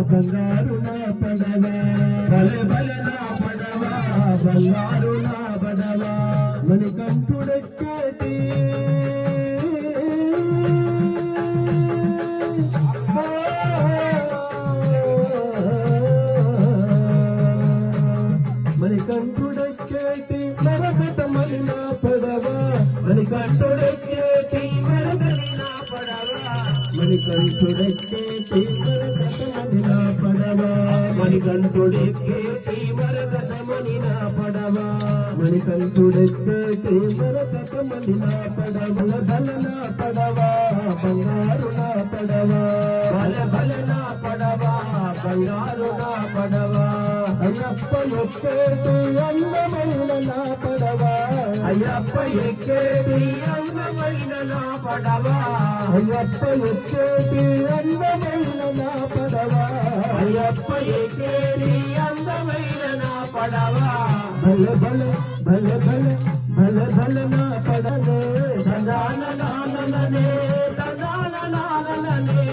బంగారు నా పడవ భలే భలే నా పడవ బంగారు నా పడవ మణికంఠుడెక్కేటి మణికంఠుడెక్కేటి మరకటమని నా పడవ మణికంఠుడెక్కేటి మరకటి నా పడవ మణికంఠుడెక్కేటి మరకటమని నా పడవ మణికంఠుడెక్కేటి మరకటమని నా పడవ మణికంఠుడెక్కేటి మరకటమని నా పడవ బల నా పడవ బంగారు నా పడవ బల బల నా పడవ బంగారు నా పడవ అయ్యప్ప ఎక్కేటి అందమైన నా పడవ అయ్యప్ప ఎక్కేటి అందమైన నా పడవ అయ్యప్ప ఎక్కేటి అందమైన నా పడవ అయ్యప్ప ఎక్కేటి అందమైన నా పడవ భల భల భల భల భల భల నా పడవే దండాన నాననే దండాన నాననే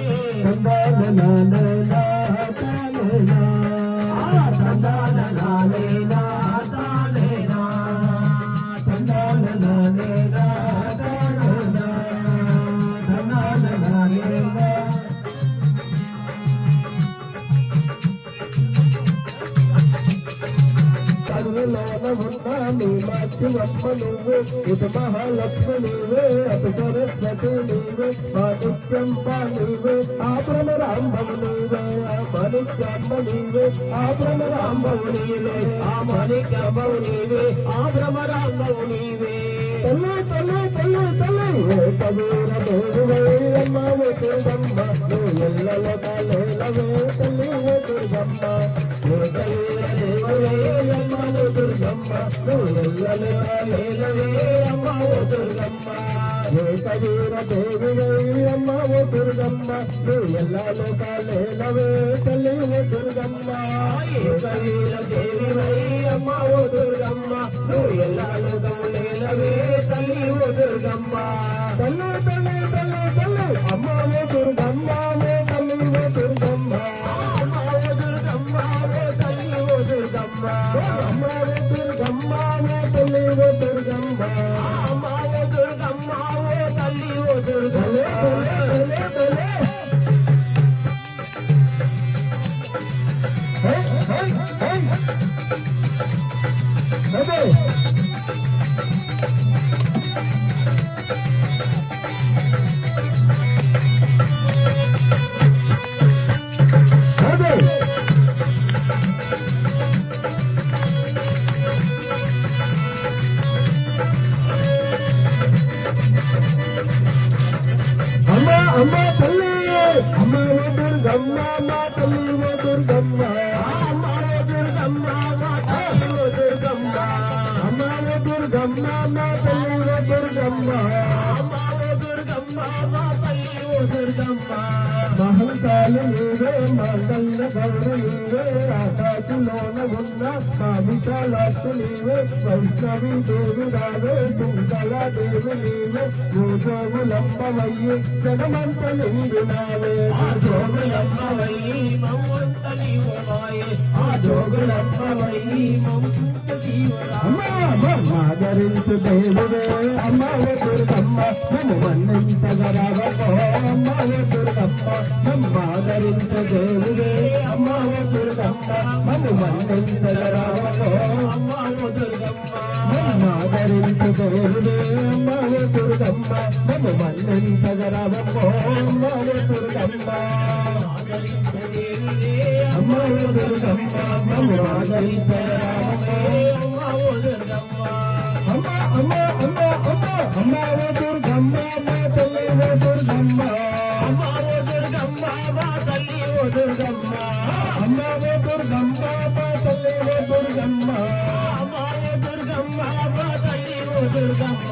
దండాన నాననా తానేనా దండాన నానేనా తానేనా దండాన నానేనా తానేనా దండాన నానేనా కరుణలోన ఉన్న నీ మాతృవమ్మ నువ్వు ఇటు మహాలక్ష్మి నువ్వే అటు సరస్వతి నువ్వే మాణిక్యంబ నువ్వే ఆ భ్రమరాంబవు నువ్వే ఆ మాణిక్యంబ నువ్వే ఆ భ్రమరాంబవు నీవే ఆ మాణిక్యంబవు నీవే ఆ భ్రమరాంబవు నీవే తల్లి తల్లి తల్లి తల్లి కబీర దేవువే అమ్మ దుర్గమ్మ నువ్వు ఎల్లలో కాలేలవే తల్లి దుర్గమ్మ కబీర దేవువే అమ్మ దుర్గమ్మ నువ్వు ఎల్లలో కాలేలవే అమ్మ దుర్గమ్మ కబీర దేవువే అమ్మ దుర్గమ్మ నువ్వు ఎల్లలో కాలేలవే తల్లి దుర్గమ్మ కబీర దేవువే అమ్మ దుర్గమ్మ నువ్వు ఎల్లలో కాలేలవే తల్లి దుర్గమ్మ తల్లి తల్లి తల్లి తల్లి అమ్మ దుర్గమ్మ తల్లి దుర్గమ్మ అమ్మ దుర్గమ్మ తల్లి దుర్గమ్మ అమ్మ దుర్గమ్మ తల్లి దుర్గమ్మ అమ్మ దుర్గమ్మ తల్లి దుర్గమ్మ అమ్మ తల్లి అమ్మ దుర్గమ్మ మా తల్లి దుర్గమ్మ అమ్మ దుర్గమ్మ మా తల్లి దుర్గమ్మ అమ్మ దుర్గమ్మ మా తల్లి దుర్గమ్మ అమ్మ దుర్గమ్మ మా తల్లి దుర్గమ్మ మహంకాలు నీవే మంగళ గౌరి నీవే ఆకాశంలోన ఉన్న మా విశాలాక్షు నీవే వైష్ణవి దేవి రావే తుంగళ దేవి నీవే జోగులమ్మవయ్యి జగమంత నిండినావే ఆ జోగులమ్మవయ్యి మమ్మంత నీవమాయే ఆ జోగులమ్మవయ్యి మమ్మంత మాదరించు దేవుడే అమ్మ దుర్గమ్మ నన్ను మన్నించగరావో అమ్మ దుర్గమ్మ మాదరించు దేవుడే అమ్మ దుర్గమ్మ నన్ను మన్నించగరావో అమ్మ దుర్గమ్మ మాదరించు దేవుడే అమ్మ దుర్గమ్మ నన్ను మన్నించగరావో అమ్మ దుర్గమ్మ అమ్మ దుర్గమ్మ నన్ను మాదరించగరావో అమ్మ అమ్మ అమ్మ అమ్మ అమ్మ దుర్గమ్మ మా తల్లి దుర్గమ్మ అమ్మ దుర్గమ్మ మా తల్లి దుర్గమ్మ అమ్మ దుర్గమ్మ మా తల్లి దుర్గమ్మ అమ్మ దుర్గమ్మ మా తల్లి దుర్గమ్మ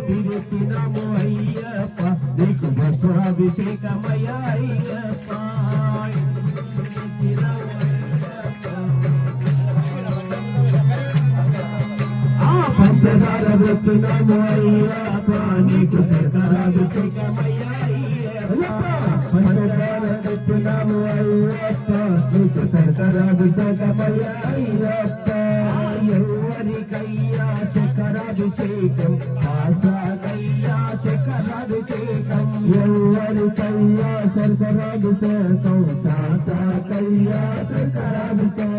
తిరుచినాము అయ్యప్ప నీకు అభిషేకమయ్య అయ్యప్ప పంచదార వచ్చినాము అయ్యప్ప నీకు శంకరాభిషేకమయ్య అయ్యప్ప పంచదార వచ్చినాము అయ్యప్ప నీకు శంకరాభిషేకమయ్య అయ్యప్ప ఎవరికయ్యా శంకరాభిషేకం ఆశాకయ్యా శంకరాభిషేకం ఎవరికయ్యా శంకరాభిషేకం శాసాకయ్యా శంకరాభిషేకం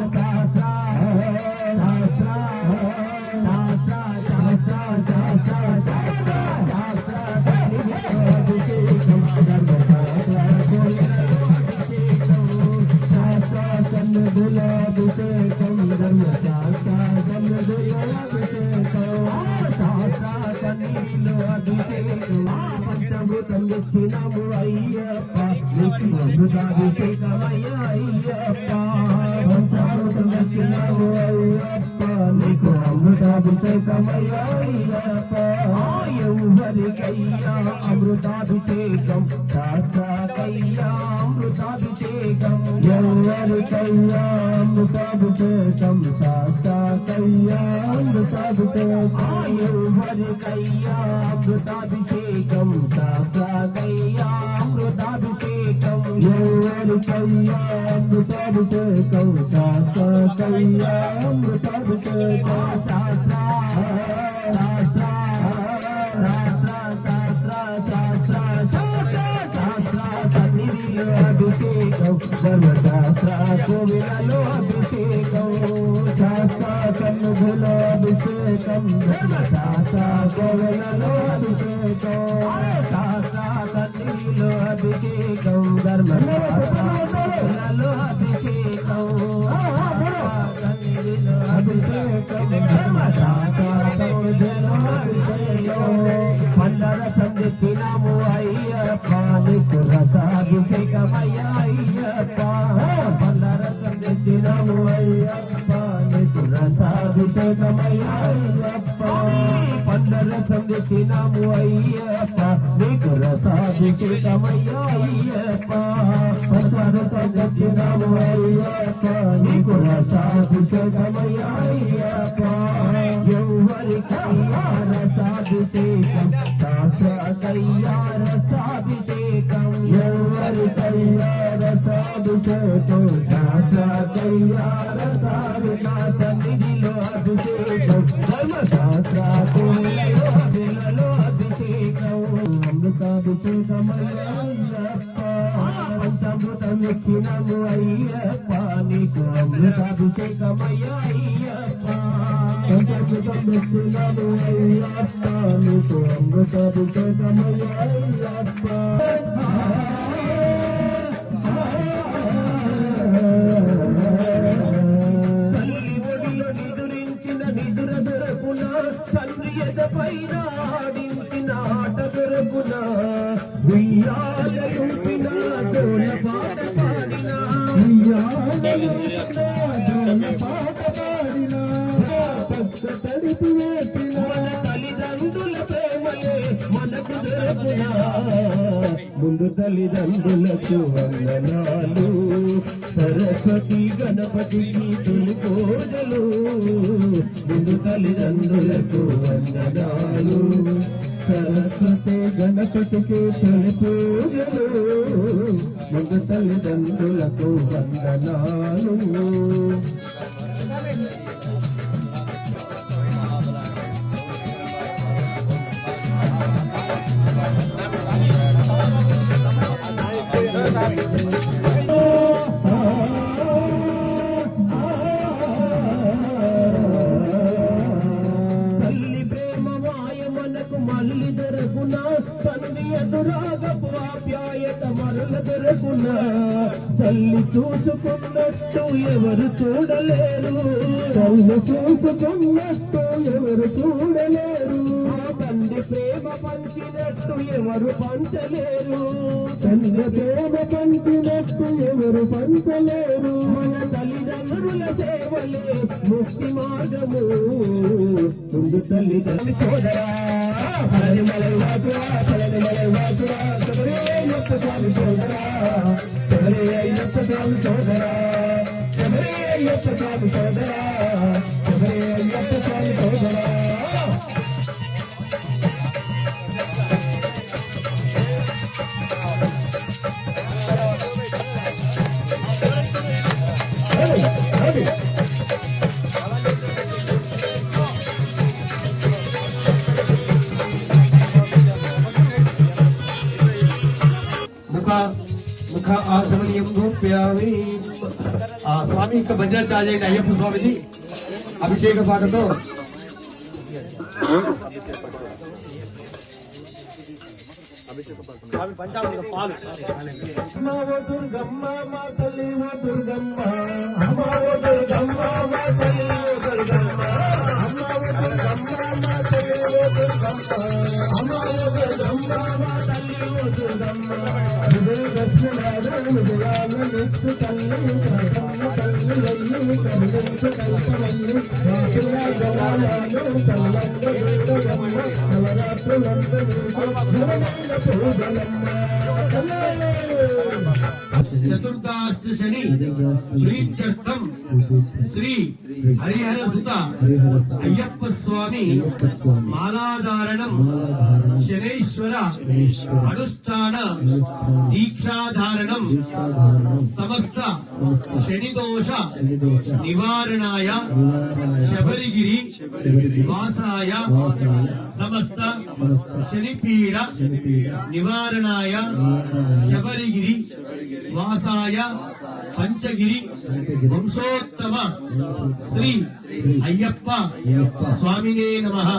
శాసా పంచభూతం తెచ్చినాము అయ్యప్ప నీకు అభిషేకమయ్య అయ్యప్ప పంచభూతం తెచ్చినాము అయ్యప్ప నీకు అమృతాభిషేకమయ్య అయ్యప్ప ఎవరికయ్యా అమృతాభిషేకం శాస్త్రకయ్యా అమృతాభిషేకం ఎవరికయ్యా అమృతాభిషేకం శాస్త్రకయ్యా అమృతాభిషేకం ఎవరికయ్యా అమృతాభిషేకం శాస్త్రకయ్యా అమృతాభిషేకం ఎవరికయ్యా అమృతాభిషేకం శాస్త్రకయ్యా అమృతాభిషేకం శాస్త్ర అభిషేకం ధర్మశాస్త్ర కోవిలలో అభిషేకం శాస్త్ర సన్నిధిలో అభిషేకం ధర్మశాస్త్ర కోవిలలో అభిషేకం శాస్త్ర సన్నిధిలో అభిషేకం ధర్మశాస్త్రలో అభిషేకం సన్నిధిలో అభిషేకం ధర్మశాస్త్ర పండర సందినాము అయ్యప్ప నీకు రసాభిషేకమయ్య అయ్యప్ప పండర సందినాము అయ్యప్ప నీకు రసాభిషేకమయ్య అయ్యప్ప పండర సందినాము అయ్యప్ప నీకు రసాభిషేకమయ్య అయ్యప్ప పండర సందినాము అయ్యప్ప నీకు రసాభిషేకమయ్య అయ్యప్ప ఎవరికయ్యా రసాభిషేకం శాస్త్రకయ్యా రసాభిషేకం ఎవరికయ్యా రసాభిషేకం శాస్త్రకయ్యా రసాభిషేకం సన్నిధిలో అభిషేకం ధర్మశాస్త్రలో అభిషేకం అమృతాభిషేకమయ్య అయ్యప్ప పంచామృతం ఎక్కినము అయ్యప్ప నీకు అమృతాభిషేకమయ్య అయ్యప్ప పంచామృతం ఎక్కినము అయ్యప్ప నీకు అమృతాభిషేకమయ్య అయ్యప్ప నిదుర దొరకునా తండ్రి ఎదపైన ఆడించిన ఆట దొరకునా ఉయ్యాలూపిన జోల పాట పాడిన ఉయ్యాలూపిన జోల పాట పాడిన పక్క తడిపి వేసిన మన తల్లిదండ్రుల ప్రేమలే మనకు దొరకునా ముందు తల్లిదండ్రులకు వందనాలు సరస్వతి గణపతికి తొలి పూజలు ముందు తల్లిదండ్రులకు వందనాలు సరస్వతి గణపతికి తొలి పూజలు ముందు తల్లిదండ్రులకు వందనాలు మళ్ళీ దొరకునా తల్లి ఎదురాగపు ఆప్యాయత మరల దొరకునా తల్లి చూసుకున్నట్టు ఎవరు చూడలేరు తల్లి చూసుకున్నట్టు ఎవరు చూడలేరు తండ్రి ప్రేమ పంచినట్టు ఎవరు పంచలేరు, తండ్రి ప్రేమ పంచినట్టు ఎవరు పంచలేరు. మన తల్లిదండ్రుల సేవలే ముక్తి మార్గము. ముందు తల్లిదండ్రులు సోదరా పలనిమలై వాసురా, పలనిమలై వాసురా, శబరి అయ్యప్ప స్వామి సోదరా, శబరి అయ్యప్ప స్వామి సోదరా, శబరి అయ్యప్ప స్వామి సోదరా, శబరి అయ్యప్ప స్వామి సోదరా. ముఖ ఆసమనీయం రూప్యామి. ఆ స్వామి యొక్క భజన చాలేని అయ్యప్ప స్వామిది అభిషేక పాటతో పంచామృత పాలు. అమ్మా ఓ దుర్గమ్మ మా తల్లి ఓ దుర్గమ్మ, అమ్మా ఓ దుర్గమ్మ మా తల్లి ఓ దుర్గమ్మ, అమ్మా ఓ దుర్గమ్మ మా తల్లి ఓ దుర్గమ్మ, అమ్మా ఓ దుర్గమ్మ మా తల్లి ఓ దుర్గమ్మ. హృదయ దక్షిణాలు హృదయాలనిచ్చు తల్లి ప్రసన్న తల్లి అయ్యి కరుణించు కల్పవల్లి రాజుల జలాలను తల్లంగ వేదయమ్మ నవరాత్రులందు ఘనమైన పూజలమ్మ. చతుర్థాష్ట శని ప్రీత్యర్థం శ్రీ హరిహర సుత అయ్యప్ప స్వామి మాలాధారణం శనేశ్వర అనుష్ఠాన దీక్షాధారణం సమస్త శనిదోష నివారణాయ శబరిగిరి వాసాయ సమస్త శనిపీడ నివారణాయ శబరిగిరి వాసాయ పంచగిరి వంశోత్తమ శ్రీ అయ్యప్ప స్వామినే నమః.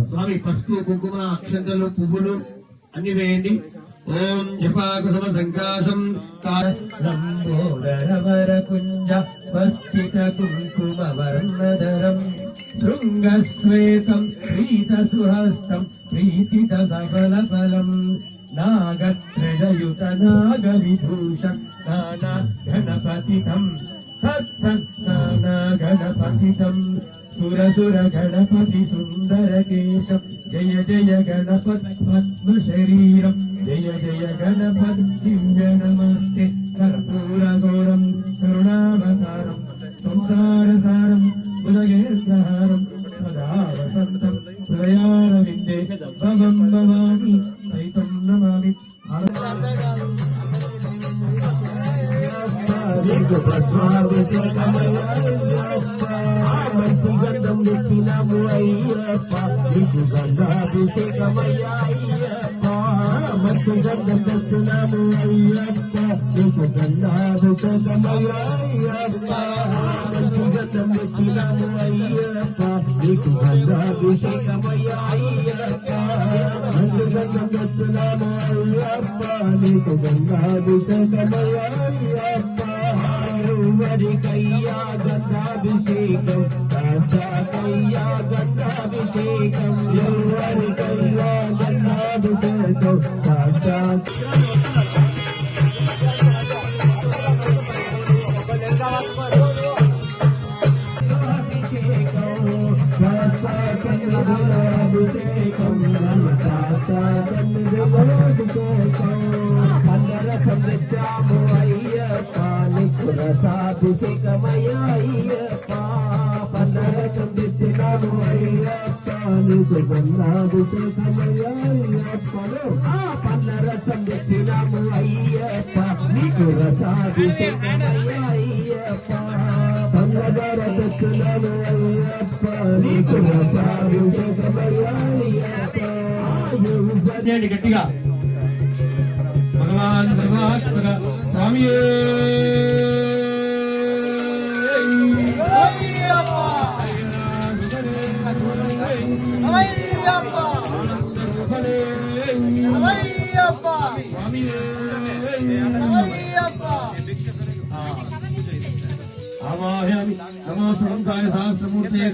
స్వామి పసుపు కుంకుమ అక్షంతలు పువ్వులు అన్ని వేయండి. ఓం జపాకుసమ సంకాశం లంబోదరవర కుంజ వస్థిత కుంకుమ వర్ణధరం శృంగశ్వేతం ప్రీత సుహస్తం ప్రీతిత సకల ఫలం నాగత్రయుత నాగ విభూషం నానా గణపతితం సత్సత్నానా గణపతితం సురసుర గణపతి సుందర కేశం జయ జయ గణపతి పద్మ శరీరం జయ జయ గణపతి దివ్య నమస్తే కర్పూర గౌరం కరుణావతారం సంసారసారం ఉదగేంద్రహారం సదా వసంతం హృదయారవిందే భవం భవామి సైతం నమామి. గంధం నెత్తినాము అయ్యప్ప నీకు గంధాభిషేకమయ్యా అయ్యప్ప, మంచి గంధం నెత్తినాము అయ్యప్ప నీకు గంధాభిషేకమయ్యా అయ్యప్ప, మంచి గంధం నెత్తినాము అయ్యప్ప నీకు గంధాభిషేకమయ్యా అయ్యప్ప, మంచి గంధం నెత్తినాము అయ్యప్ప నీకు గంధాభిషేకమయ్యా అయ్యప్ప. ఎవరికయ్యా గంధాభిషేకం రాజాకయ్యా గంధాభిషేకం, ఎవరికయ్యా గంధాభిషేకం రాజా. అందరసం తెచ్చాము అయ్యప్ప నీకు రసాభిషేకమయ్యా అయ్యప్ప, పండరసం తెచ్చినాము అయ్యప్ప నీకు గంధాభిషేకమయ్యా అయ్యప్ప, పండరసం తెచ్చినాము అయ్యప్ప నీకు రసాభిషేకమయ్యా అయ్యప్ప, పండర తెచ్చినాము అయ్యప్ప నీకు రసాభిషేకమయ్యా అయ్యప్ప. గట్టిగా భగవాన్ సర్వాత్మక స్వామి ఆవాహయామి. నమో సహస్రాయ సహస్రమూర్తే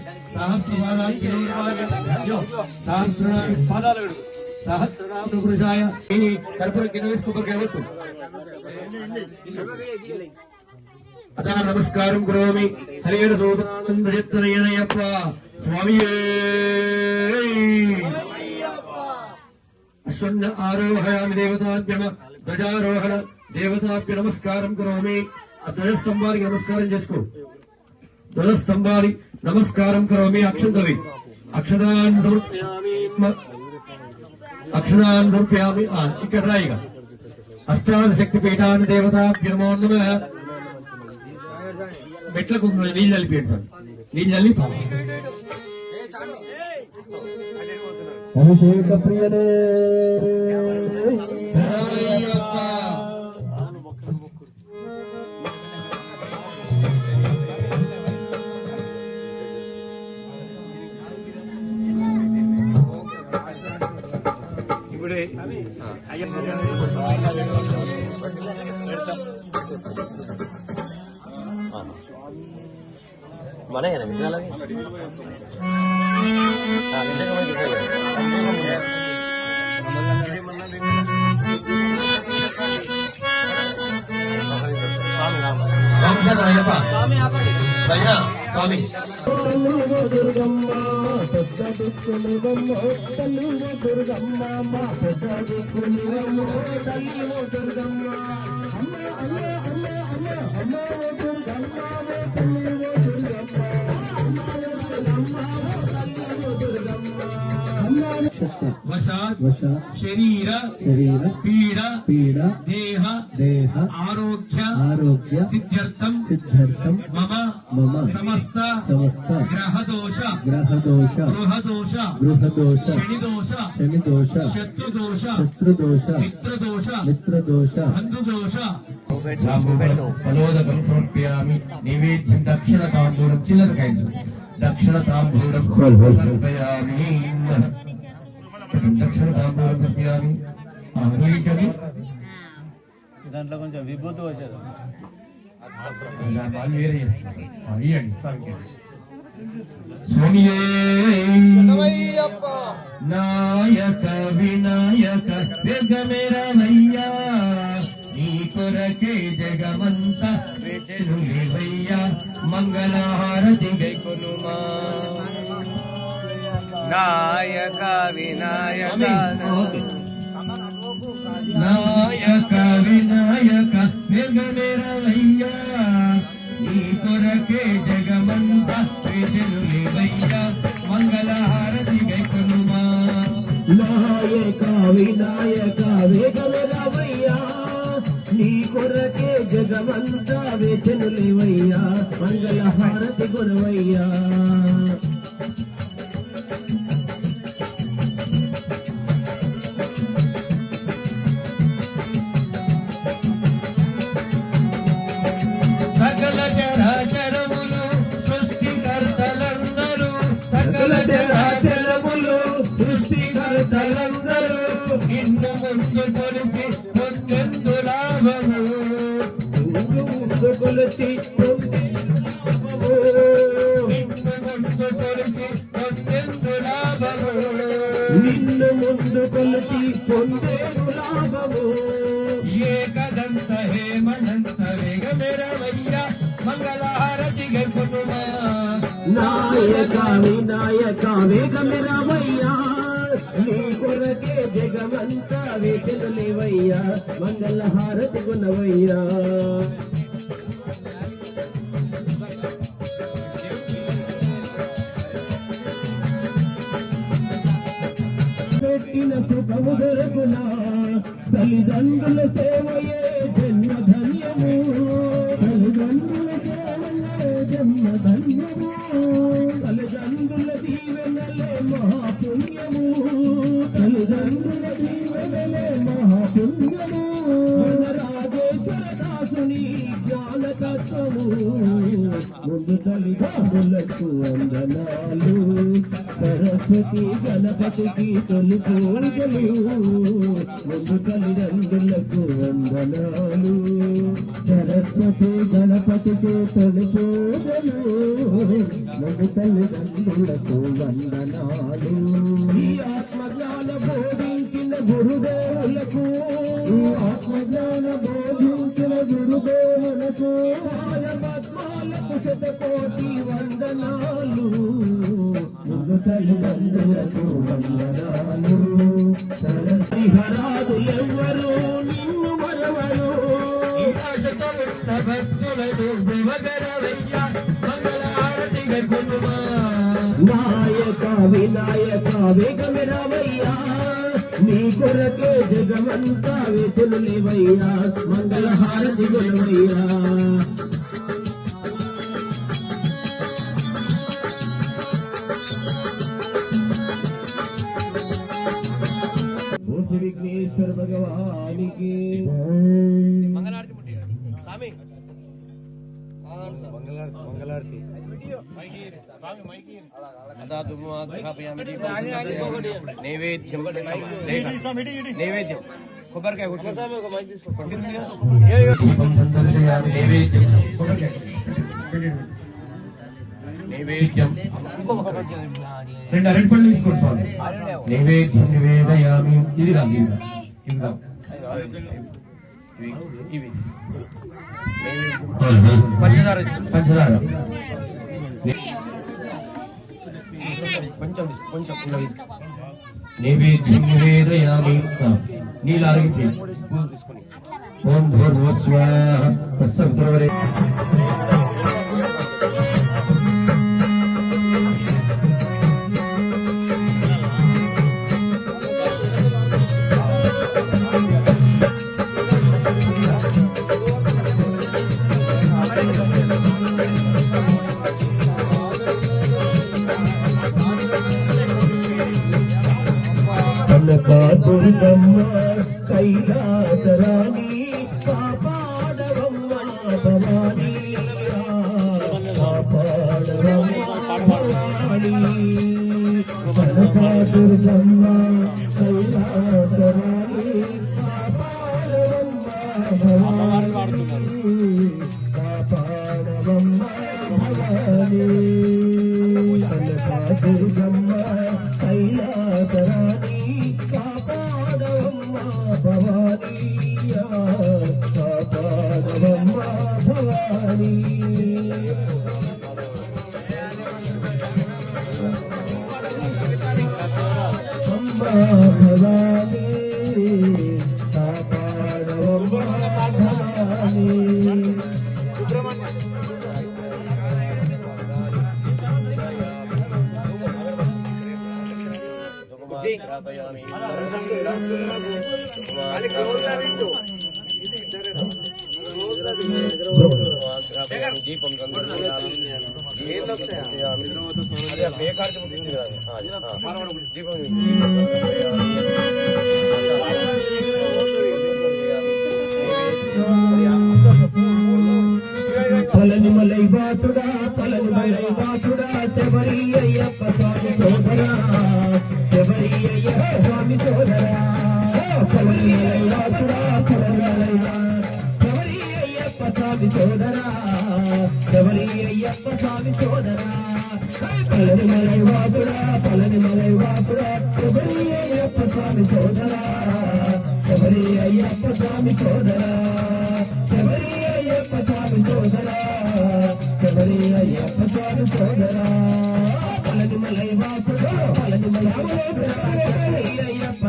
సహస్రనామ పురుషాయ. కర్పూర కింద వేసి కొబ్బరికాయ కొట్టు. అదా నమస్కారం కరోమి. హరిహర సోదరానందయత్నయనయప్ప స్వామియే. అశ్వన్న ఆరోహయామి దేవతాభ్యమ ధ్వజారోహణ దేవతాభ్య నమస్కారం కరోమి. ఆ ధ్వజస్తంభానికి నమస్కారం చేసుకో. ధ్వజస్తంభాన్ని నమస్కారం కరోమి. అక్షంతవి అక్షరాన్ సమర్పయామి. అక్షరాన్ సమర్పయామి. ఇక్కడ రాయిగా అష్టాదశ శక్తి పీఠాన్ని దేవతాభ్య నమో నమః. మెట్లకు నీళ్ళు చల్లిపోయాడు. నీళ్ళు చల్లి అభిషేక ప్రియనే mana ya bisa lagi స్వామి దుర్గమ్మ పెద్ద దిక్కునివమ్మ తల్లి దుర్గమ్మ మా పెద్ద దిక్కునివమ్మ తల్లి దుర్గమ్మ. అమ్మ అమ్మ అమ్మ అమ్మ అమ్మ దుర్గమ్మ తల్లి దుర్గమ్మ. వశాత్ శరీర పీడ దేహ ఆరోగ్య సిద్ధ్యర్థం మమ సమస్త గ్రహదోష గృహదోష శనిదోష శత్రుదోష మిత్రదోష బంధుదోష ఫలోదకం సమర్పయామి. నైవేద్యం దక్షిణ తాంబూలం చిల్లర కాయించు. దక్షిణ తాంబూలం సమర్పయామి. దక్షిణ తాంబూలం సమర్పయామి. దాంట్లో కొంచెం విభూతి వచ్చేది వాళ్ళు వేరే చేస్తారు. ఇవ్వండి స్వామియే. నాయక వినాయక జగమేరమయ్యా నీ కొరకే జగమంత వేచెనులేవయ్యా మంగళహారతి గైకొనుమా. నాయక వినాయక నాయక వినాయక జగమేరమయ్యా నీ కొరకే జగమంత వేచెనులేవయ్యా మంగళహారతి గైకొనుమా. నాయక వినాయక వేగమెరవయ్యా నీ కొరకే జగమంతా వేచెనులేవయ్యా మంగళ హారతి గురవయ్యా. సకల చరాచరములు సృష్టికర్తలందరూ సకల చరాచరములు సృష్టికర్తలందరూ నిన్ను ముందు కొలిచి పొందెందు లాభము. ముందు కొలిచి నిన్ను ముందు కొలిచి పొందేను లాభము. ఏకదంత హేమనంత వేగమెరవయ్యా మంగళహారతి గైకొనుమా. నాయక వినాయక వేగమెరవయ్యా నీ కొరకే జగమంతా వేచెనులేవయ్యా మంగళ హారతి గుణవయ్యా. పెట్టిన సుఖము దొరకునా తల్లిదండ్రుల సేవయే జన్మ ధన్యము. తల్లిదండ్రుల సేవయే జన్మ ధన్యము. తల్లిదండ్రుల దీవెనలే మహాపుణ్యము. తల్లిదండ్రుల దీవెనలే మహాపుణ్యము. రాజేశ్వర దాసుని జ్ఞాన బాలతత్వము ముందు తల్లిదండ్రులకు వందనాలు సరస్వతి గణపతికి తొలి పూజలు ముందు తల్లిదండ్రులకు వందనాలు సరస్వతి గణపతికి తొలి పూజలు ముందు తల్లిదండ్రులకు వందనాలు ఈ ఆత్మజ్ఞాన బోధించిన గురుదేవులకు ఆత్మజ్ఞాన బోధించిన గురుదేవులకు పద్మాలకు శతకోటి వందనాలు ముందు తల్లిదండ్రులకు వందనాలు హరాదులెవ్వరు నిన్ను మరవరు భక్తులను దివగరవయ్య మంగళారతిగా కొనుమా నాయక వినాయక వేగమిరవయ్యా నీ కొరకే జగమంతా వేతులేవయ్యా మంగళహారతి గొలవయ్యా విఘ్నేశ్వర భగవానికి మంగళారతి నైవేద్యం నైవేద్యం కొబ్బరికాయ నైవేద్యం రెండు అరటిపళ్ళు తీసుకోండి నైవేద్యం నివేదయామి ఇది కాదు ఇంకా ఇవి పంచదార పంచదార కొంచెం కొంచెం నైవేద్యం నివేదయామి నీళ్ళు ఆరోగ్యం ఓం భూర్భువస్వాహ తత్సవితుర్వరే దుర్గమ్మ కైలాసరాణి కాపాడవమ్మ భవాని దుర్గమ్మ కైలాసరాణి కాపాడవమ్మ భవాని దుర్గమ్మ కైలాసరాణి కాపాడవమ్మ భవాని కాపాడవమ్మ భవాని అమ్మ భవాని కాపాడవమ్మ భవాని దీపం పలని మలై బాతుడా పలని మలై బాతుడా శబరి అయ్యప్ప స్వామి సోదరా శబరి అయ్యప్ప స్వామి సోదరా పలని మలై బాతుడా పలని మలై శబరి అయ్యప్ప స్వామి సోదరా శబరి అయ్యప్ప స్వామి సోదరా పలని మలై బాతుడా పలని మలై బాతుడా శబరి అయ్యప్ప స్వామి సోదరా శబరి అయ్యప్ప స్వామి సోదరా శబరి అయ్యప్ప స్వామి సోదరా శబరి అయ్యప్ప స్వామి సోదరా పలని మలై బాపుడు పలని మలై అయ్యప్ప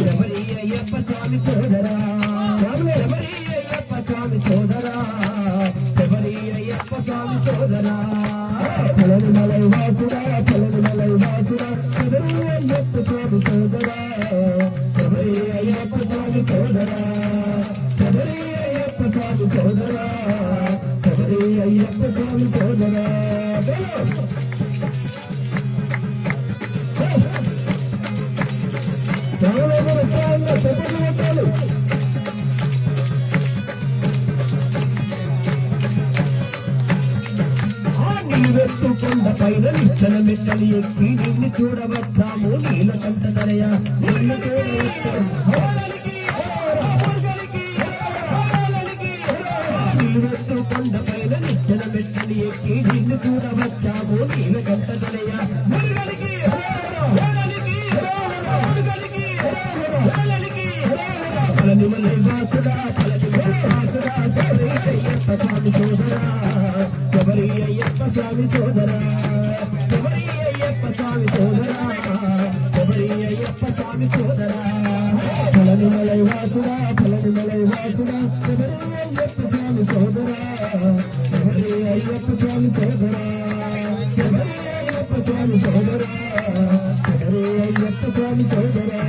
శబరి అయ్యప్ప స్వామి సోదరా శబరి అయ్యప్ప స్వామి సోదరా శబరి అయ్యప్ప స్వామి సోదరా పలని మలై బాపుడా పలని మలై బాపుడా శబరి అయ్యప్ప స్వామి సోదరా శబరి అయ్యప్ప స్వామి సోదరా శబరి అయ్యప్ప స్వామి సోదరా శబరి అయ్యప్ప స్వామి సోదరా నిలువెత్తు కొండ పైన నిచ్చన మెట్టని ఎక్కి నిన్ను చూడవచ్చాము నీలకంఠనరయ నిన్ను చూడవచ్చాము నిలువెత్తు కొండ పైన నిచ్చన మెట్టని ఎక్కి నిన్ను చూడవచ్చాము నీలకంఠనరయ పలనిమలై వాసుడా శబరి అయ్యప్ప స్వామి సోదరా శబరి అయ్యప్ప స్వామి సోదరా శబరి అయ్యప్ప స్వామి సోదరా పలనిమలై వాసుడా శబరి అయ్యప్ప స్వామి సోదరా శబరి అయ్యప్ప స్వామి సోదరా శబరి అయ్యప్ప స్వామి సోదరా శబరి అయ్యప్ప స్వామి సోదరా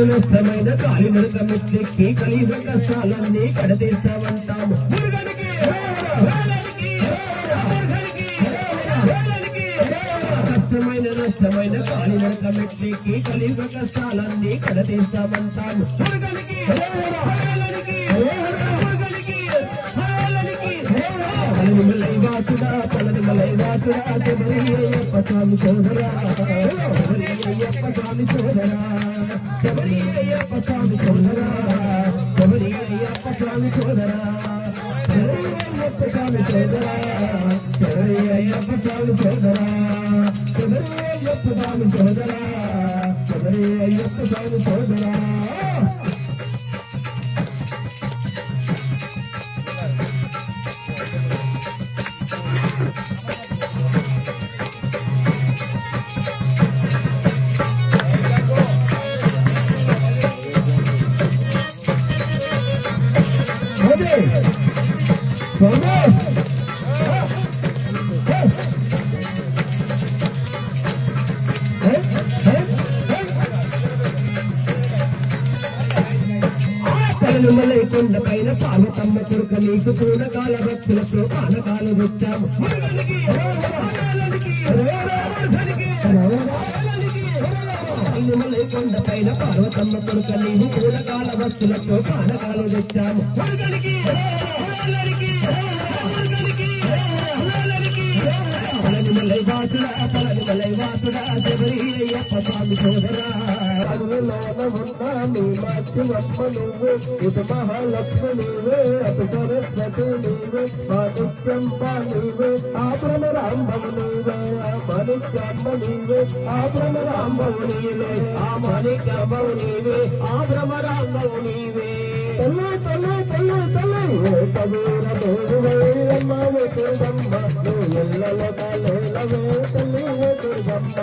నష్టమైన కాలి నడక మెట్లెక్కి కలిగ కష్టాలన్నీ కడతీస్తామంటాము కష్టమైన నష్టమైన కాలి నడక మెట్లెక్కి కలిగ కష్టాలన్నీ కడతీస్తామంటాము పలనిమలై వాసుడా శబరి అయ్యప్ప స్వామి సోదరా శబరి అయ్యప్ప స్వామి సోదరా శబరి అయ్యప్ప స్వామి సోదరా శబరి అయ్యప్ప స్వామి సోదరా శబరి అయ్యప్ప స్వామి సోదరా శబరి అయ్యప్ప స్వామి సోదరా శబరి అయ్యప్ప స్వామి సోదరా శబరి అయ్యప్ప స్వామి సోదరా పలనిమలై కొండ పైన పాలతమ్మ కొడుక నీకు పూనకాల భక్తులతో పానకాలు వచ్చాము పలనిమలై కొండ పైన పార్వతమ్మ కొడుక నీవు పూనకాల భక్తులతో పానకాలు వచ్చాము పలనిమలై వాసుడా శబరి అయ్యప్ప స్వామి సోదరా మీ మాతృవమ్మ నువ్వే ఇటు మహాలక్ష్మి నీవే అటు సరస్వతి నీవే మాణిక్యంబ నీవే ఆ భ్రమరాంబవు నీవే ఆ మాణిక్యాంబ నీవే ఆ భ్రమరాంబవు నీవే ఆ మాణిక్యాంబవు నీవే ఆ భ్రమరాంబవు నీవే తల్లి తల్లి తల్లి తల్లి కబీర దేవుడమ్మ దుర్గమ్మ నువ్వు ఎల్లలో కాలేలవే తల్లి దుర్గమ్మ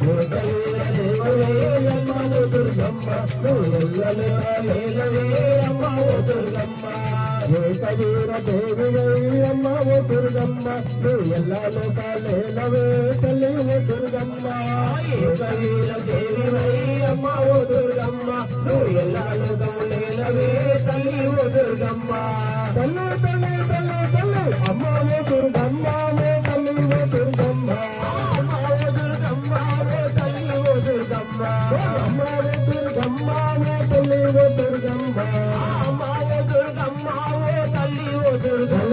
కబీర దేవుడమ్మ దుర్గమ్మ నువ్వు ఎల్లలో కాలేలవే అమ్మ దుర్గమ్మ కబీర దేవుడమ్మ దుర్గమ్మ నువ్వు ఎల్లలో కాలేలవే తల్లి దుర్గమ్మ కబీర దేవుడమ్మ దుర్గమ్మ నువ్వు ఎల్లలో కాలేలవే తల్లి దుర్గమ్మ తల్లి తల్లి తల్లి తల్లి అమ్మ దుర్గమ్మ తల్లి దుర్గమ్మ అమ్మ దుర్గమ్మ తల్లి దుర్గమ్మ అమ్మ దుర్గమ్మ తల్లి దుర్గమ్మ అమ్మ దుర్గమ్మ తల్లి దుర్గమ్మ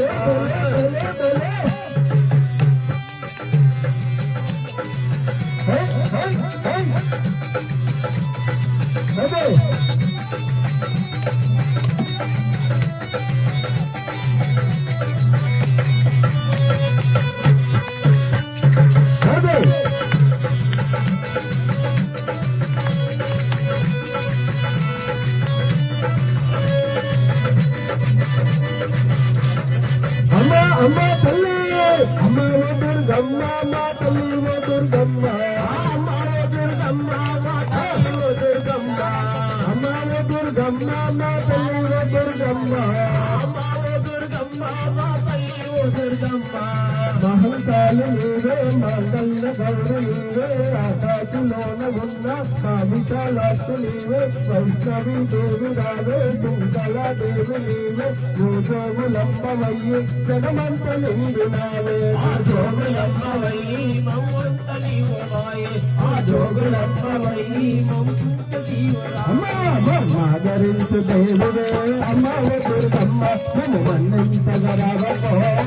అమ్మ తల్లి అమ్మ దుర్గమ్మ మా తల్లి దుర్గమ్మ అమ్మ దుర్గమ్మ మా తల్లి దుర్గమ్మ అమ్మ దుర్గమ్మ మా తల్లి దుర్గమ్మ అమ్మ దుర్గమ్మ మా తల్లి దుర్గమ్మ మంత్రాలు నీవే మంగళ గౌర నీవే ఆకాశంలోన ఉన్న విశాలాక్షు నీవే వైష్ణవి దేవి రావే తుంగళ దేవి నీవే జోగులమ్మవయ్యి జగమంత నిండినావే ఆ జోగులమ్మవయ్యి మమ్మంత నీవే ఆ జోగులమ్మవయ్యి మమ్మంత నీవే మాదరించు దేవుడే అమ్మవే దుర్గమ్మ నన్ను మన్నించగలవో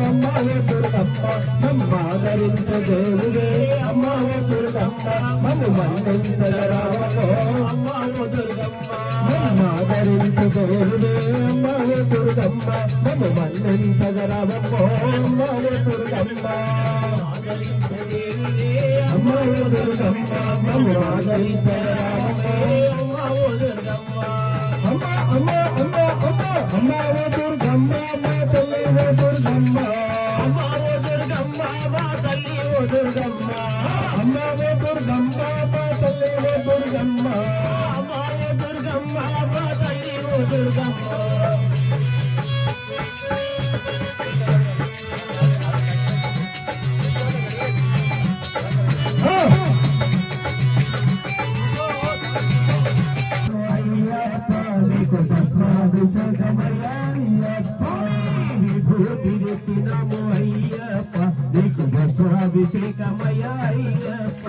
అమ్మవే దుర్గమ్మ నమ్మాదరించు దేవుడే అమ్మవే దుర్గమ్మ నన్ను మన్నించగలవో అమ్మవే దుర్గమ్మ నమ్మాదరించు దేవుడే అమ్మవే దుర్గమ్మ నన్ను మన్నించగలవో అమ్మవే దుర్గమ్మ అమ్మవే దుర్గమ్మ నన్ను ఆదరించగలవో అమ్మవే దుర్గమ్మ అమ్మ అమ్మ అమ్మ అమ్మ అమ్మవే దుర్గమ్మ మా తల్లి ఓ దుర్గమ్మ అమ్మవే దుర్గమ్మ మా తల్లి ఓ దుర్గమ్మ అమ్మవే దుర్గమ్మ మా తల్లి ఓ దుర్గమ్మ అమ్మవే దుర్గమ్మ మా తల్లి ఓ దుర్గమ్మ విభూతిరెత్తినము అయ్యప్ప నీకు భస్మాభిషేకమయ అయ్యప్ప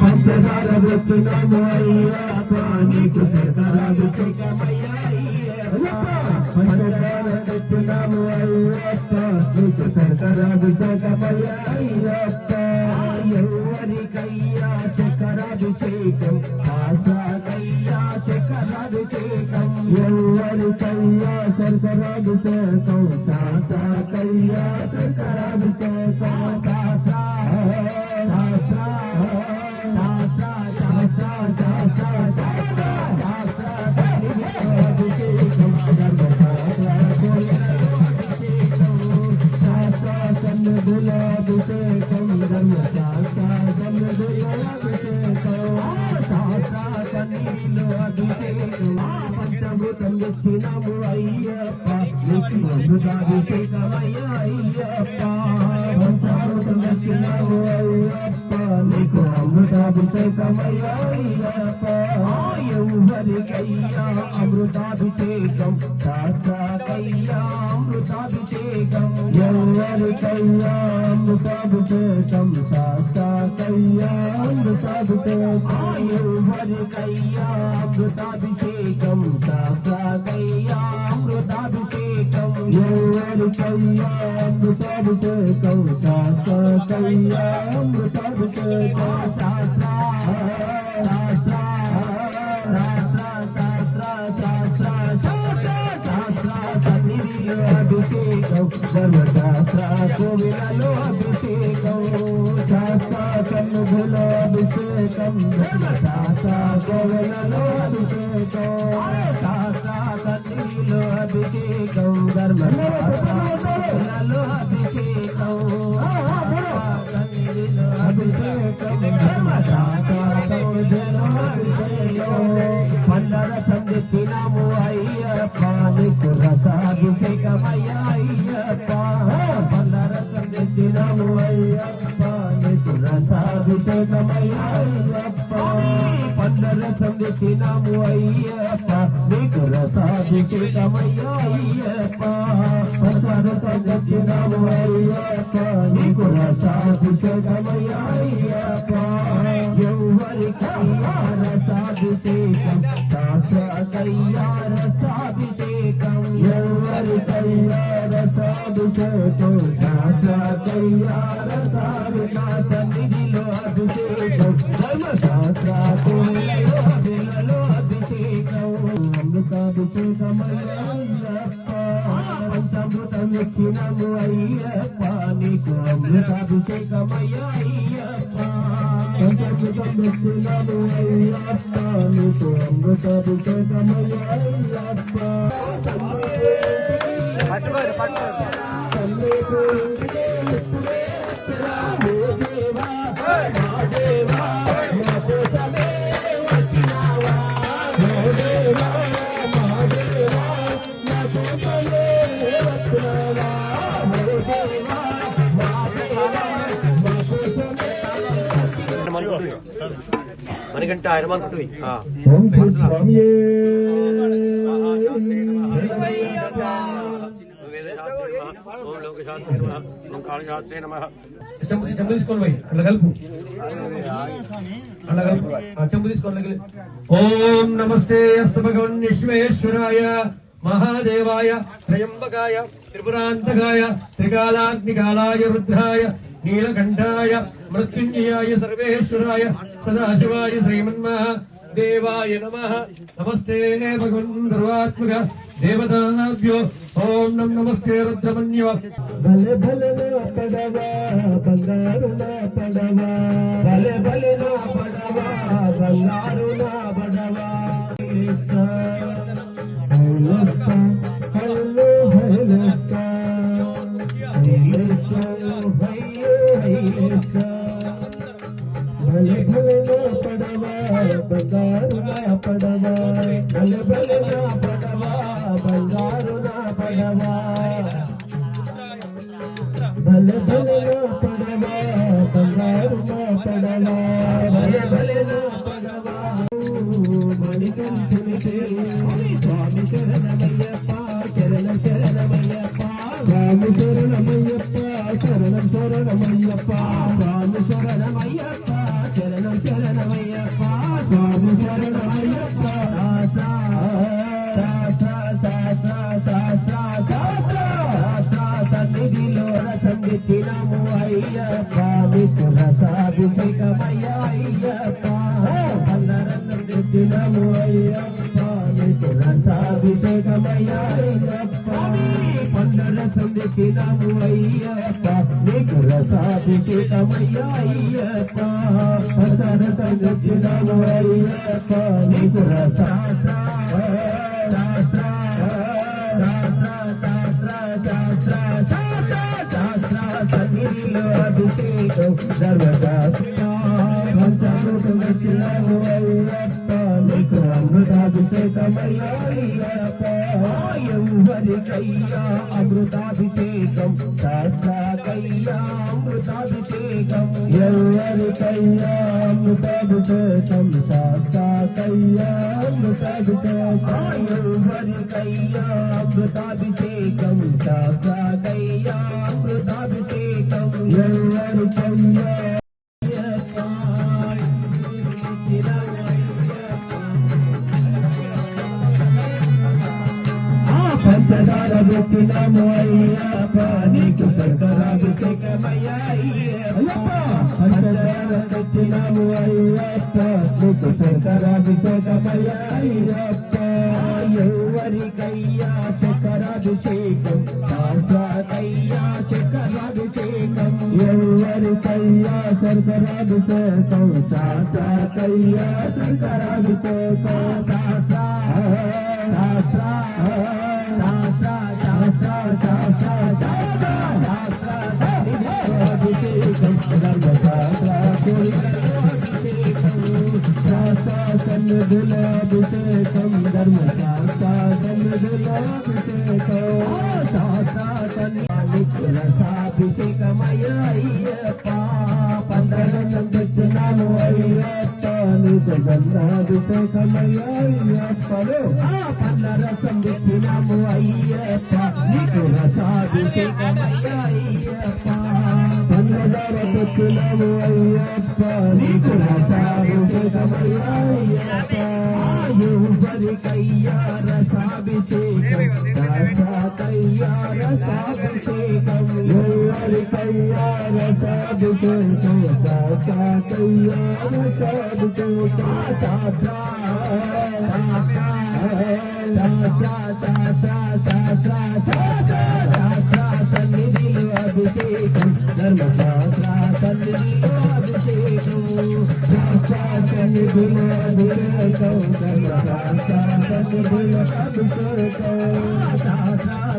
పంచదార వచ్చినము అయ్యప్ప నీకు శంకరాభిషేకమయ అయ్యప్ప పంచదార వచ్చినము అయ్యప్ప నీకు శంకరాభిషేకమయ అయ్యప్ప ఎవరికయ్యా శంకరాభిషేకం ఆశాకయ్యా శంకరాభిషేకం ఎవరికయ్యా శంకరాభిషేకం శాసాకయ్యా శంకరాభిషేకం శాసా శాసా శాసా శాసా శాసా శాసా అభిషేకం సన్నిధులాభిషేకం ధర్మశాస్త్ర సన్నిధులాభిషేకం శాస్త్రాసనీలు అభిషేకం పంచభూతం ఇచ్చినము అయ్యప్ప నీకు అమృతాభిషేకమయ్య అయ్యప్ప పంచభూతం ఇచ్చినము అయ్యప్ప నీకు అమృతాభిషేకమయ్య అయ్యప్ప ఎవరికయ్యా అమృతాభిషేకం శాస్త్రాకయ్యా అమృతాభిషేకం ఎవరికయ్యా అమృతాభిషేకం శాస్త్రాకయ్యా అమృతాభిషేకం ఎవరికయ్యా అమృతాభిషేకం శాస్త్రాకయ్యా అమృతాభిషేకం ఎవరికయ్యా అమృతాభిషేకం శాస్త్రాకయ్యా అమృతాభిషేకం శాస్త్ర అభిషేకం ధర్మశాస్త్ర కోవిలలో అభిషేకం శాస్త్ర సన్నిధిలో అభిషేకం ధర్మశాస్త్ర కోవిలలో అభిషేకం శాస్త్ర సన్నిధిలో అభిషేకం ధర్మశాస్త్ర కోవిలలో అభిషేకం సన్నిధిలో అభిషేకం ధర్మశాస్త్ర కోవిలలో అభిషేకం పండర సందిచ్చినము అయ్యప్ప నీకు రసాభిషేకమయ్య అయ్యప్ప పండర సందిచ్చినము అయ్యప్ప నీకు రసాభిషేకమయ్య అయ్యప్ప పండర సందిచ్చినము అయ్యప్ప నీకు రసాభిషేకమయ్య అయ్యప్ప పండర సందిచ్చినము అయ్యప్ప నీకు రసాభిషేకమయ్య అయ్యప్ప ఎవరికయ్యా రసాభిషేకం శాస్త్రకయ్యా రసాభిషేకం ఎవరికయ్యా రసాభిషేకం శాస్త్రకయ్యా రసాభిషేకం సన్నిధిలో అభిషేకం ధర్మశాస్త్ర కోవిలలో అభిషేకం అమృతాభిషేకమయ్యప్ప పంచామృతం ఎక్కినము అయ్యప్ప నీకు అమృతాభిషేకమయ్య అయ్యప్ప పంచామృతం ఎక్కినము అయ్యప్ప నీకు అమృతాభిషేకమయ్య అయ్యప్ప దేవా అంటే ఆయన మంత్రుడు ఓం స్వామియే చెంబు తీసుకోండి పోయి అట్లా కలుపు చెంబు తీసుకోండి. ఓం నమస్తే అస్తు భగవన్ విశ్వేశ్వరాయ మహాదేవాయ త్రయంబకాయ త్రిపురాంతకాయ త్రికాలాగ్నికాలాయ రుద్రాయ నీలకంఠాయ మృత్యుంజయాయ సర్వేశ్వరాయ సదాశివాయ శ్రీమన్మహాదేవాయ నమః. నమస్తే భగవన్ సర్వాత్మక దేవతాభ్యో ఓం నమస్తే రుద్రమన్యవ. భలే భలే నా పడవా బంగారు నా పడవా భలే భలే నా పడవా బంగారు నా పడవా హలో హైలెక్క భలే భలే నా పడవా బంగారు నా పడవా భలే భలే నా పడవా బంగారు నా పడవా భలే భలే నా పడవా బంగారు నా పడవా భలే భలే నా పడవా మణికంఠుని స్వామి శరణమయ్యప్ప శరణం శరణమయ్యప్ప స్వామి శరణమయ్యప్ప శరణం శరణమయ్యప్ప స్వామి శరణమయ్యప్ప శరణం శరణమయ్యప్ప స్వామి శరణమయ్యప్ప సన్నిధిలో సంగీతినము అయ్యప్ప విగ్రహాభిషేకమయ్య అయ్యప్ప సంగీతినము అయ్యప్ప విగ్రహాభిషేకమయ్య అయ్యప్ప పండల సంగీతినము అయ్యప్ప విగ్రహాభిషేకమయ్య అయ్యప్ప పండల సంగీతినము అయ్యప్ప సన్నిధిలో అభిషేకం సర్వదాసినాము అయ్యప్ప నీకు అమృతాభిషేకమయ్యప్ప ఎవరికయ్యా అమృతాభిషేకం శాస్త్రాకయ్యా అమృతాభిషేకం ఎవరికయ్యా అమృతాభిషేకం శాస్త్రాకయ్యా అమృతాభిషేకం ఎవరికయ్యా అమృతాభిషేకం శాస్త్రాకయ్యా అమృతాభిషేకం ఎవరికయ్యా పంచదార పెట్టినము అయ్యప్ప నీకు శంకరాభిషేకమయ్యా అయ్యప్ప పంచదార పెట్టినము అయ్యప్ప నీకు శంకరాభిషేకమయ్యా అయ్యప్ప ఎవరికయ్యా శంకరాభిషేకం శాస్త్రాకయ్యా శంకరాభిషేకం ఎవరికయ్యా శంకరాభిషేకం శాస్త్రాకయ్యా శంకరాభిషేకం సన్నిధిలాభిషేకం ధర్మశాస్త్రాభిషేకమయ్యప్ప పండగం తెచ్చినాము అయ్యప్ప నీకు గంధాభిషేకమయ్యప్పలు పండరసం తెచ్చినాము అయ్యప్ప నీకు రసాభిషేకమయ్యప్ప పండగర తెచ్చినాము అయ్యప్ప నీకు రసాభిషేకమయ్యప్ప ఎవరికయ్యా రసాభిషేకం రసాకయ్యా రసాభిషేకం ఎవరికయ్యా రసాభిషేకం రసాకయ్యా రసాభిషేకం సన్నిధిలో అభిషేకం ధర్మశాస్త్ర సన్నిధిలో అభిషేకం సన్నిధిలో అభిషేకం ధర్మశాస్త్ర సన్నిధిలో అభిషేకం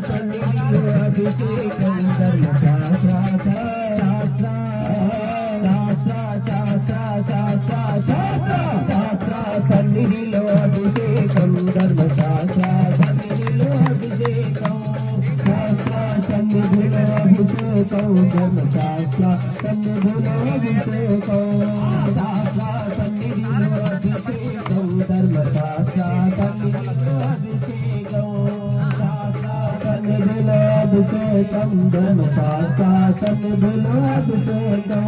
సన్నిధిలో అభిషేకం ధర్మశాస్త్ర సన్నిధిలో అభిషేకం ధర్మశాస్త్ర సన్నిధిలో అభిషేకం సన్నిధిలో అభిషేకం ధర్మశాస్త్ర సన్నిధిలో అభిషేకం సన్నిధిలో అభిషేకం ధర్మశాస్త్ర సన్నిధిలో అభిషేకం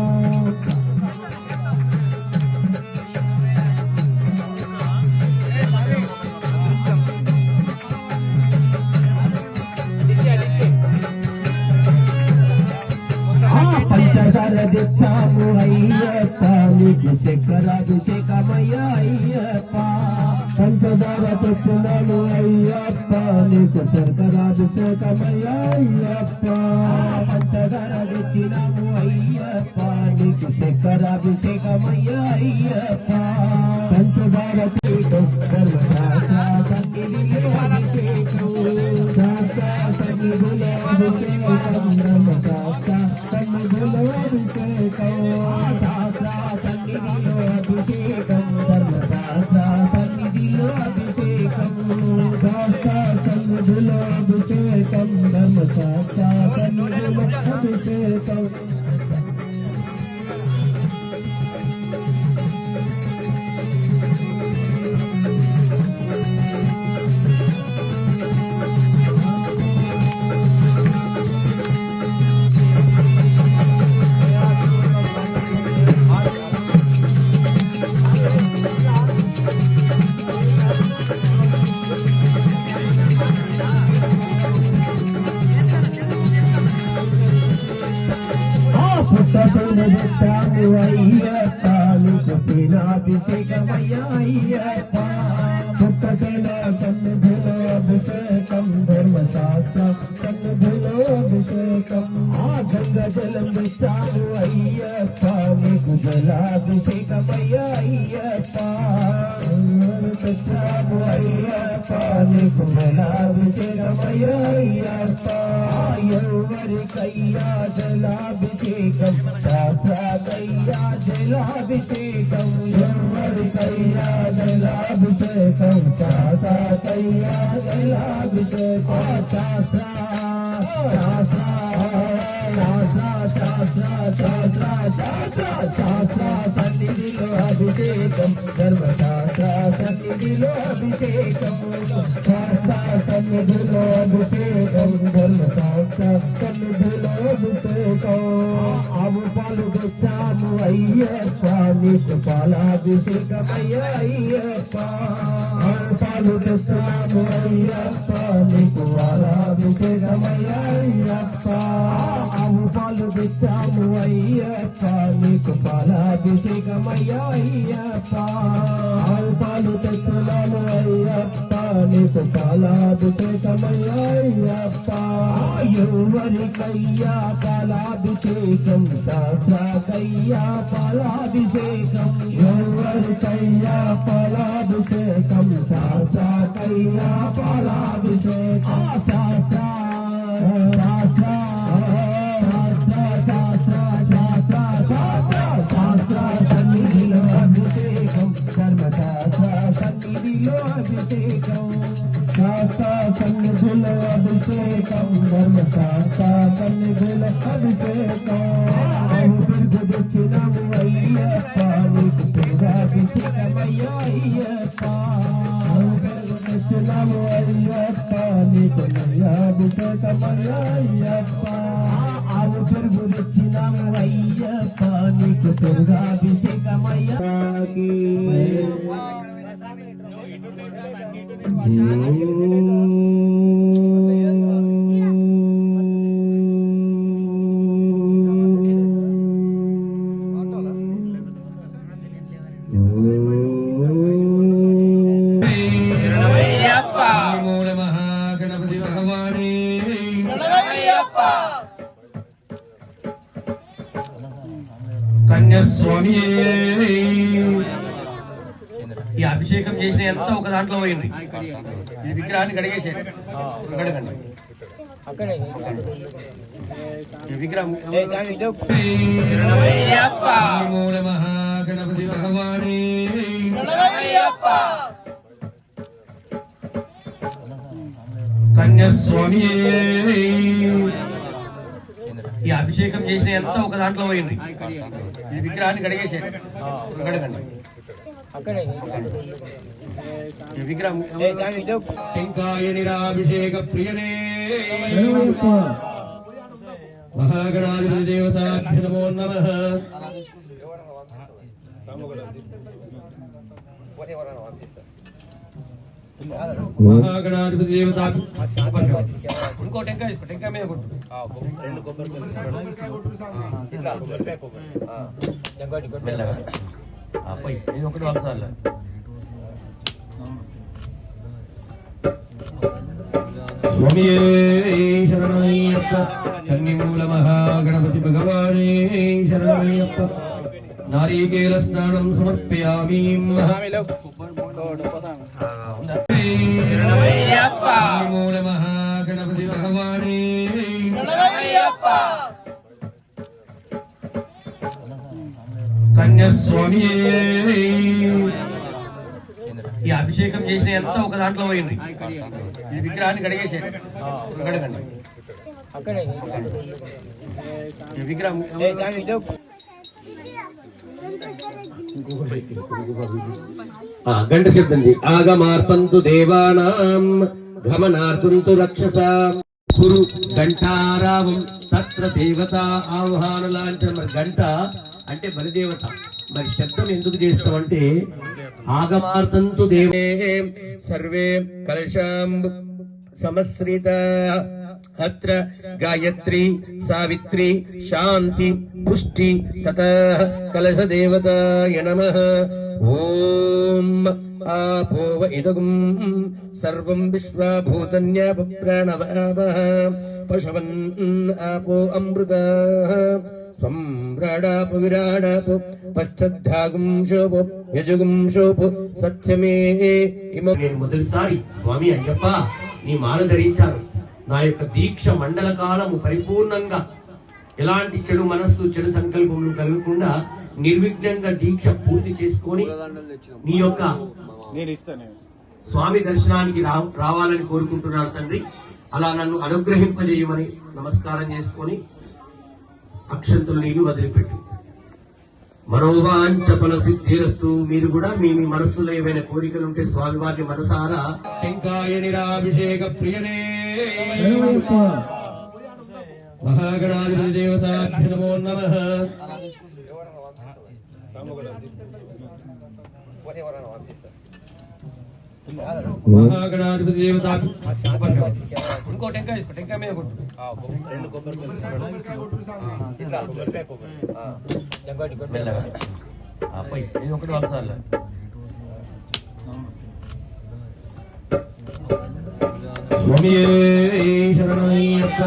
పంచదార తెచ్చాము అయ్యప్ప నీకు చక్కెరాభిషేకమయ్య అయ్యప్ప పంచదార తెచ్చినాము అయ్యప్ప నీకు చక్కెరాభిషేకమయ్య అయ్యప్ప పంచదార తెచ్చినాము అయ్యప్ప నీకు చక్కెరాభిషేకమయ్య అయ్యప్ప పంచదార అయ్యప్ప నీకు సేనాభిషేకమయ్య అయ్యప్ప పుట్టకేల సన్నిధిలో అభిషేకం ధర్మశాస్త్ర సన్నిధిలో అభిషేకం ఆ గంగ జలం ఇస్తాను అయ్యప్ప నీకు జలాభిషేకమయ్య అయ్యప్ప తెచ్చాము అయ్యప్ప నీకు జలాభిషేకమయ్య అయ్యప్ప ఎవరికయ్యా జలాభిషేకం శాస్త్రకయ్యా జలాభిషేకం ఎవరికయ్యా జలాభిషేకం శాస్త్రకయ్యా జలాభిషేకం శాస్త్ర సన్నిధిలో అభిషేకం ధర్మశాస్త్ర సన్నిధిలో అభిషేకం సన్నిధిలో అభిషేకం ధర్మశాస్త్ర సన్నిధిలో అభిషేకం ఆవు పాలు తెచ్చాము అయ్యప్ప నీకు పాలాభిషేకమయ్య అయ్యప్ప ఆవు పాలు తెచ్చాము అయ్యప్ప నీకు పాలాభిషేకమయ్య అయ్యప్ప ఆవు పాలు తెచ్చాము అయ్యప్ప నీకు పాలాభిషేకమయ్య అయ్యప్ప ఆవు పాలు తెచ్చున్నాము అయ్యప్ప నీకు పాలాభిషేకమయ్య అయ్యప్ప ఎవరికయ్యా పాలాభిషేకం శాస్త్రకయ్యా పాలాభిషేకం ఎవరికయ్యా పాలాభిషేకం శాస్త్రకయ్యా పాలాభిషేకం శాస్త్ర సన్నిధిలో అభిషేకం ధర్మశాస్త్ర సన్నిధిలో అభిషేకం శాస్త్ర సన్నిధిలో అభిషేకం ధర్మశాస్త్ర సన్నిధిలో అభిషేకం తెచ్చినాము అయ్యప్ప నీకు అభిషేకమయ్య అయ్యప్ప తెచ్చినాము అయ్యప్ప నీకు అభిషేకమయ్య అయ్యప్ప ఆవు పెరుగు తెచ్చినాము అయ్యప్ప నీకు అభిషేకమయ్య మహాగణపతి భగవానే కన్యాస్వామి ఈ అభిషేకం చేసిన ఎంత ఒక దాంట్లో పోయింది ఈ విగ్రహాన్ని కడిగేసారు కడగండి ఈ విగ్రహం మహాగణపతి భగవానే కన్యాస్వామి ఈ అభిషేకం చేసిన ఎంత ఒక దాంట్లో పోయింది ఈ విగ్రహాన్ని కడిగేసారు కడగండి విగ్రహం టెంకాయ నిరాభిషేక ప్రియనే మహాగణాధిపతి దేవతాభ్యో నమో నమః. మహాగణాధిపతి దేవత ఇంకో టెంకాయ తీసుకో, టెంకాయ మీద కొట్టు. రెండు కొబ్బరికాయలు ఇట్లా కొబ్బరికాయ మెల్లగా పోయి ఇది ఒకటి వస్తాను. స్వామియే శరణమయ్యప్ప కన్నిమూల మహాగణపతి భగవానే శరణమయ్యప్ప. నారీకేల స్నానం సమర్పయామి. శరణమయ్యప్ప కన్నిమూల మహాగణపతి భగవానే శరణమయ్యప్ప. కన్యస్వామియే. ఈ అభిషేకం చేసిన ఎంత ఒక దాంట్లో పోయింది. ఈ విగ్రహాన్ని కడిగేసేది కడగండి. ఈ విగ్రహం గంట శబ్దం ఆగమార్తంతు దేవానాం గమనార్తంతు రక్షసాం కురు ఘంటారావం తత్ర దేవత ఆహ్వాన లాంఛనం. మరి గంట అంటే బలిదేవత. మరి శబ్దం ఎందుకు చేస్తామంటే ఆగమార్తంతు దేవే సర్వే కలశాం సమశ్రిత అత్ర గాయత్రి సావిత్రి శాంతి పుష్టి తతః కలశ దేవతాయ నమః. ఓం ఆపోవ ఇదగుం సర్వం విశ్వభూతన్యాప ప్రాణవాపః పశవన్ ఆపో అమృతః స్వం వ్రాడాపు విరాడాపు పశ్చద్ధాగుం శోభో యజుగుం శోభో సత్యమే ఇమం. నేను మొదటిసారి స్వామి అయ్యప్ప నీ మాల ధరించాను. నా యొక్క దీక్ష మండల కాలము పరిపూర్ణంగా ఎలాంటి చెడు మనస్సు చెడు సంకల్పములు కలగకుండా నిర్విఘ్నంగా దీక్ష పూర్తి చేసుకొని నీ యొక్క స్వామి దర్శనానికి రావాలని కోరుకుంటున్నాను తండ్రి. అలా నన్ను అనుగ్రహింపజేయమని నమస్కారం చేసుకొని అక్షంతులు నీళ్లు వదిలిపెట్టు. మనోవాంఛ ఫల సిద్ధిరస్తు. మీరు కూడా మీ మీ మనస్సులో ఏవైనా కోరికలు ఉంటే స్వామి వారి మనసారా టెంకాయ నిరాభిషేక ప్రియనే మహాగణాధిపతి దేవతాభ్యో నమో నమః. మహాగణాధిపతి దేవత ఇంకో టెంకాయ తీసుకో, టెంకాయ మీద కొట్టు. రెండు కొబ్బరికాయలు ఇట్లా కొబ్బరికాయ మెల్లగా పోయి ఇది ఒకటి వస్తాను. స్వామియే శరణమయ్యప్ప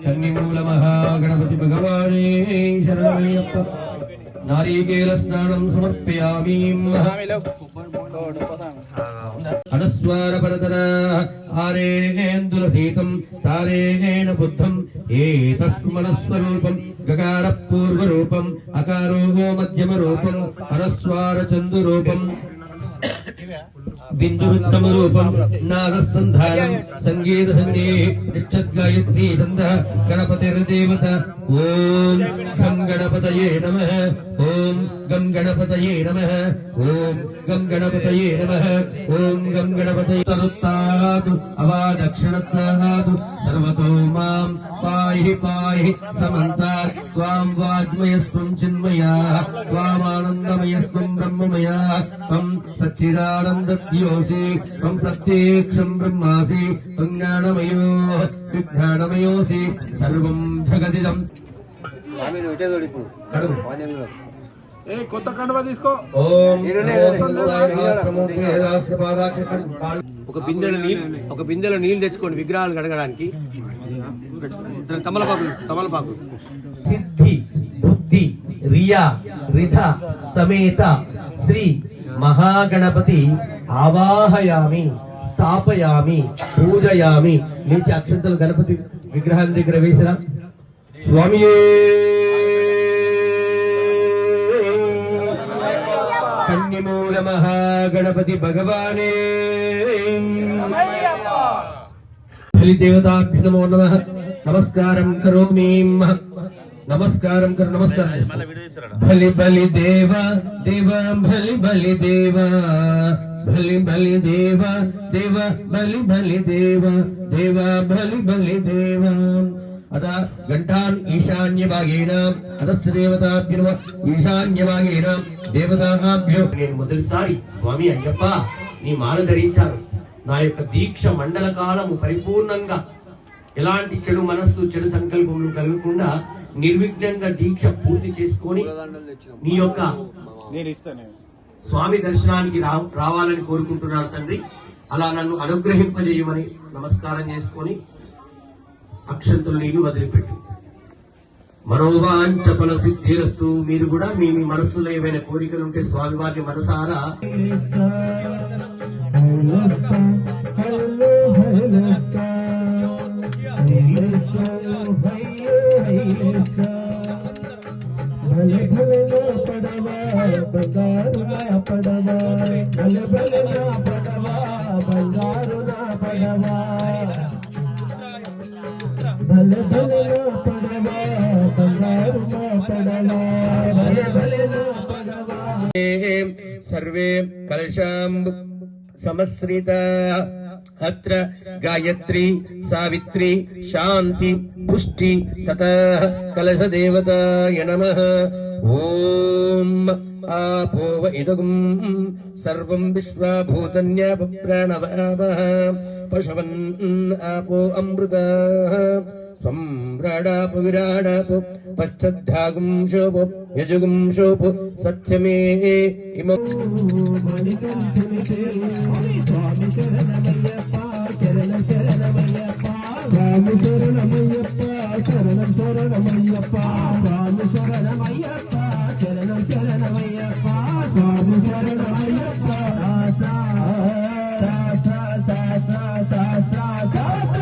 కన్నిమూల మహాగణపతి భగవానే శరణమయ్యప్ప. నారీకేల స్నానం సమర్పయామి. అనుస్వార పరతర ఆరేందుల సీతం తారేణ బుద్ధం ఏతస్మనస్వరూపం గకార పూర్వరూపం అకారో మధ్యమ రూపం అనుస్వార చందు రూపం బిందురుత్తమ రూపం నాదసంధానం సంగీత సంగే నిశ్చద్గాయత్రీ దంద గణపతిర్దేవత. ఓం గం గణపతయే నమః. ఓం గం గణపతయే నమః. ఓం గం గణపతయే నమః. ఓం గం గణపతయే తరుత్తాదు అవాదక్షిణత్తాదు సర్వతో మాం పాహి పాహి సమంతాత్ త్వాం వాజ్మయస్త్వం చిన్మయా త్వామానందమయస్త్వం బ్రహ్మమయా త్వం సచ్చిదానందయోసి త్వం ప్రత్యక్షం బ్రహ్మాసి త్వం జ్ఞానమయో విజ్ఞానమయోసి సర్వం జగదిదం. కొత్త కండువా తీసుకో. ఒక బిందెలో నీళ్లు తెచ్చుకోండి విగ్రహాలు కడగడానికి. తమలపాకు సిద్ధి బుద్ధి రియా రిధ సమేత శ్రీ మహాగణపతి ఆవాహయామి స్థాపయామి పూజయామి. లేచి అక్షంతలు గణపతి విగ్రహం దగ్గర వేసిరా. స్వామియే కన్నిమూల మహాగణపతి భగవానే బలిదేవతాభ్యో నమో నమః. నమస్కారం కరోమి. నమస్కారం కరు నమస్కారం బలి బలి దేవా దేవా బలి బలి దేవా బలి బలి దేవా దేవా బలి బలి దేవా దేవా బలి బలి దేవా అత ఘంటాన్ ఈశాన్యభాగేన అతస్థ దేవతాభ్యో ఈశాన్యభాగేన దేవతాభ్యో. నేను మొదటిసారి స్వామి అయ్యప్ప నీ మాల ధరించాను. నా యొక్క దీక్ష మండల కాలము పరిపూర్ణంగా ఎలాంటి చెడు మనస్సు చెడు సంకల్పములు కలగకుండా నిర్విఘ్నంగా దీక్ష పూర్తి చేసుకొని నీ యొక్క స్వామి దర్శనానికి రావాలని కోరుకుంటున్నాను తండ్రి. అలా నన్ను అనుగ్రహింపజేయమని నమస్కారం చేసుకొని అక్షంతులు నీళ్లు వదిలిపెట్టు. మనోవాంఛ ఫల సిద్ధిరస్తు. మీరు కూడా మీ మీ మనస్సులో ఏవైనా కోరికలు ఉంటే స్వామి వారి మనసారా భలే భలే నా పడవా బంగారు నా పడవా భలే భలే నా పడవా బంగారు నా పడవా భలే భలే నా పడవా బంగారు నా పడవా భలే భలే నా పడవా. సర్వే కలశాం సమశ్రిత అత్ర గాయత్రి సావిత్రి శాంతి పుష్టి తతః కలశ దేవతాయ నమః. ఓం ఆపోవ ఇదగుం సర్వం విశ్వభూతన్యాప ప్రాణవాపః పశవన్ ఆపో అమృత స్వమ్రాడాప విరాడాప పశ్చద్ధాగుం శోభో యజుగుం శోభో సత్యమే ఇమం. స్వామి శరణమయ్యప్ప శరణం శరణమయ్యప్ప స్వామి శరణమయ్యప్ప శరణం శరణమయ్యప్ప స్వామి శరణమయ్యప్ప శరణం శరణమయ్యప్ప స్వామి శరణమయ్యప్ప సా సా సా సా సా సా